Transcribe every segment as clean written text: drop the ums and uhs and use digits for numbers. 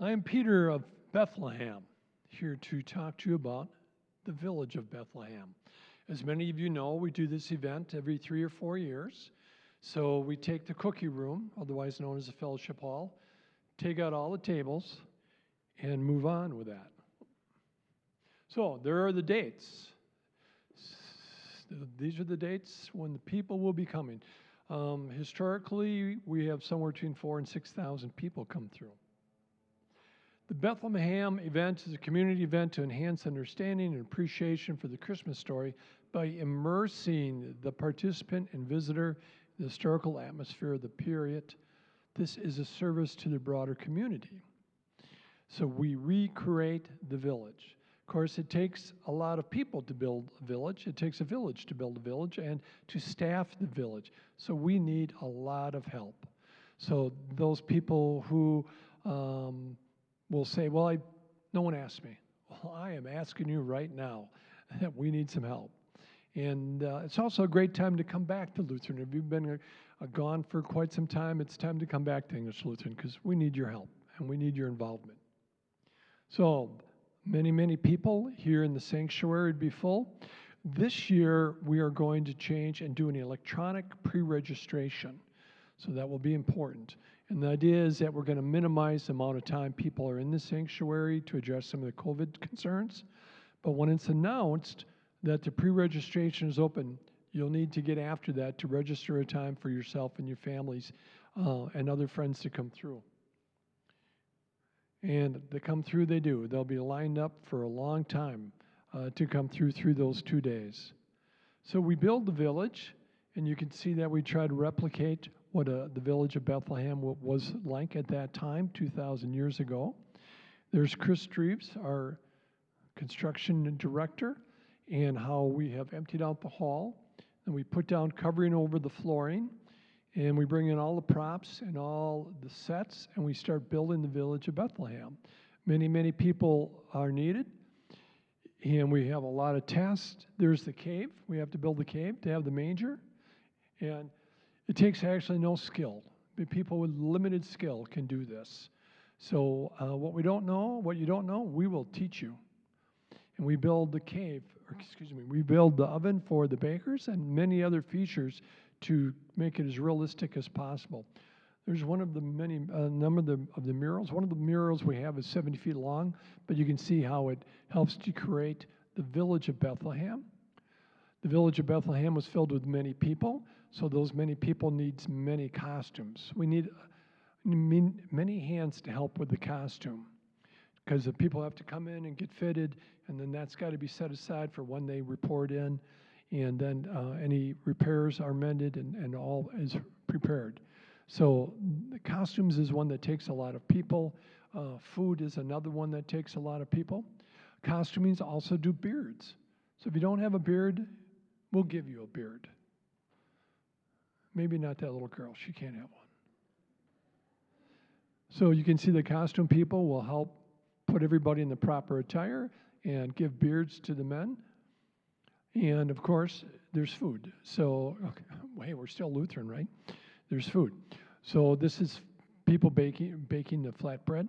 I'm Peter of Bethlehem, here to talk to you about the village of Bethlehem. As many of you know, we do this event every 3 or 4 years. So we take the cookie room, otherwise known as the fellowship hall, take out all the tables, and move on with that. So there are the dates. These are the dates when the people will be coming. Historically, we have somewhere between 4,000 and 6,000 people come through. The Bethlehem Event is a community event to enhance understanding and appreciation for the Christmas story by immersing the participant and visitor in the historical atmosphere of the period. This is a service to the broader community. So we recreate the village. Of course, it takes a lot of people to build a village. It takes a village to build a village and to staff the village. So we need a lot of help. So those people who will say, well, no one asked me. Well, I am asking you right now that we need some help. And it's also a great time to come back to Lutheran. If you've been gone for quite some time, it's time to come back to English Lutheran because we need your help and we need your involvement. So many people here in the sanctuary would be full. This year, we are going to change and do an electronic pre-registration. So that will be important. And the idea is that we're going to minimize the amount of time people are in the sanctuary to address some of the COVID concerns. But when it's announced that the pre-registration is open, you'll need to get after that to register a time for yourself and your families and other friends to come through. And they come through, they do. They'll be lined up for a long time to come through those 2 days. So we build the village, and you can see that we try to replicate what the village of Bethlehem was like at that time, 2,000 years ago. There's Chris Streves, our construction director, and how we have emptied out the hall, and we put down covering over the flooring, and we bring in all the props and all the sets, and we start building the village of Bethlehem. Many people are needed, and we have a lot of tasks. There's the cave. We have to build the cave to have the manger, and it takes actually no skill. People with limited skill can do this. So what you don't know, we will teach you. And we build we build the oven for the bakers and many other features to make it as realistic as possible. There's one of the number of the murals. One of the murals we have is 70 feet long, but you can see how it helps to create the village of Bethlehem. The village of Bethlehem was filled with many people, so those many people needs many costumes. We need many hands to help with the costume because the people have to come in and get fitted, and then that's got to be set aside for when they report in, and then any repairs are mended and all is prepared. So the costumes is one that takes a lot of people. Food is another one that takes a lot of people. Costumings also do beards. So if you don't have a beard, we'll give you a beard. Maybe not that little girl. She can't have one. So you can see the costume people will help put everybody in the proper attire and give beards to the men. And of course, there's food. So, hey, we're still Lutheran, right? There's food. So this is people baking the flatbread.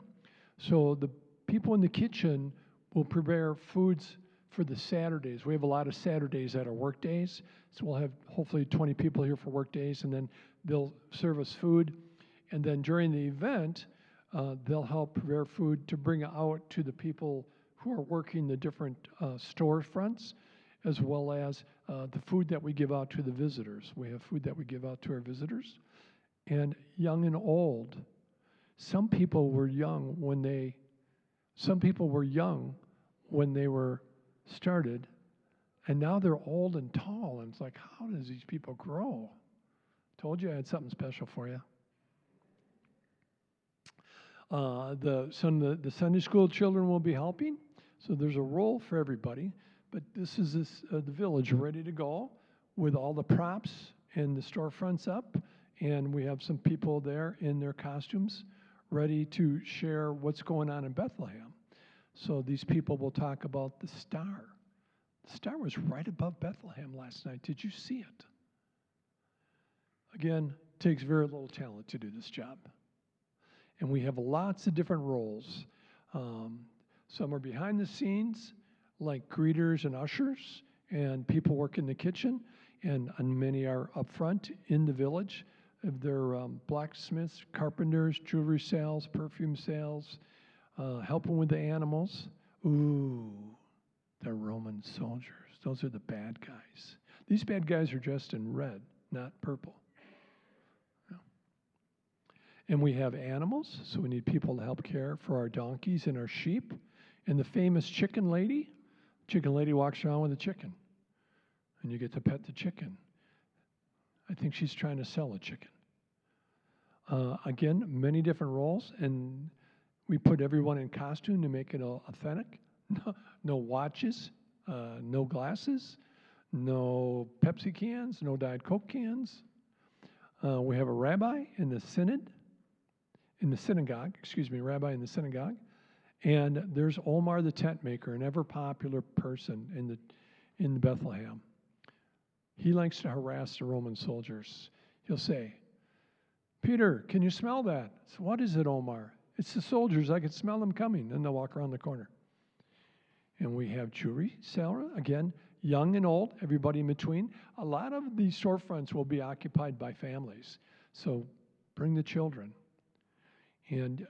So the people in the kitchen will prepare foods for the Saturdays. We have a lot of Saturdays that are work days. So we'll have hopefully 20 people here for work days, and then they'll serve us food. And then during the event, they'll help prepare food to bring out to the people who are working the different storefronts, as well as the food that we give out to the visitors. We have food that we give out to our visitors. And young and old. Some people were young when they were started, and now they're old and tall, and it's like, how does these people grow? Told you I had something special for you. The Sunday school children will be helping, so there's a role for everybody, but this is the village ready to go with all the props and the storefronts up, and we have some people there in their costumes ready to share what's going on in Bethlehem. So these people will talk about the star. The star was right above Bethlehem last night. Did you see it? Again, it takes very little talent to do this job. And we have lots of different roles. Some are behind the scenes, like greeters and ushers, and people work in the kitchen, and many are up front in the village. They're blacksmiths, carpenters, jewelry sales, perfume sales, helping with the animals. Ooh, the Roman soldiers. Those are the bad guys. These bad guys are dressed in red, not purple. Yeah. And we have animals, so we need people to help care for our donkeys and our sheep. And the famous chicken lady walks around with a chicken, and you get to pet the chicken. I think she's trying to sell a chicken. Again, many different roles, and we put everyone in costume to make it authentic. No watches, no glasses, no Pepsi cans, no Diet Coke cans. We have a rabbi in the synagogue, rabbi in the synagogue. And there's Omar the tent maker, an ever popular person in Bethlehem. He likes to harass the Roman soldiers. He'll say, "Peter, can you smell that?" So, "What is it, Omar?" "It's the soldiers. I can smell them coming." And they'll walk around the corner. And we have jewelry seller, again, young and old, everybody in between. A lot of these storefronts will be occupied by families. So bring the children. And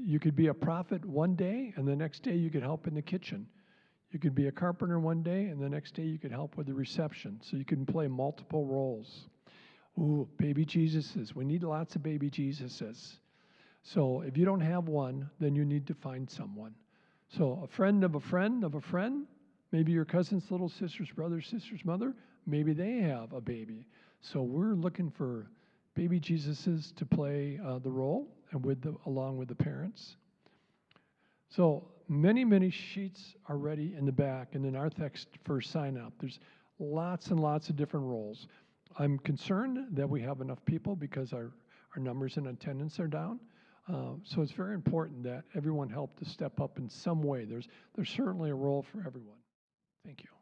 you could be a prophet one day, and the next day you could help in the kitchen. You could be a carpenter one day, and the next day you could help with the reception. So you can play multiple roles. Ooh, baby Jesuses. We need lots of baby Jesuses. So if you don't have one, then you need to find someone. So a friend of a friend of a friend, maybe your cousin's little sister's brother, sister's mother, maybe they have a baby. So we're looking for baby Jesuses to play the role, and along with the parents. So many sheets are ready in the back, and then our text for sign up. There's lots and lots of different roles. I'm concerned that we have enough people because our numbers in attendance are down. So it's very important that everyone help to step up in some way. There's certainly a role for everyone. Thank you.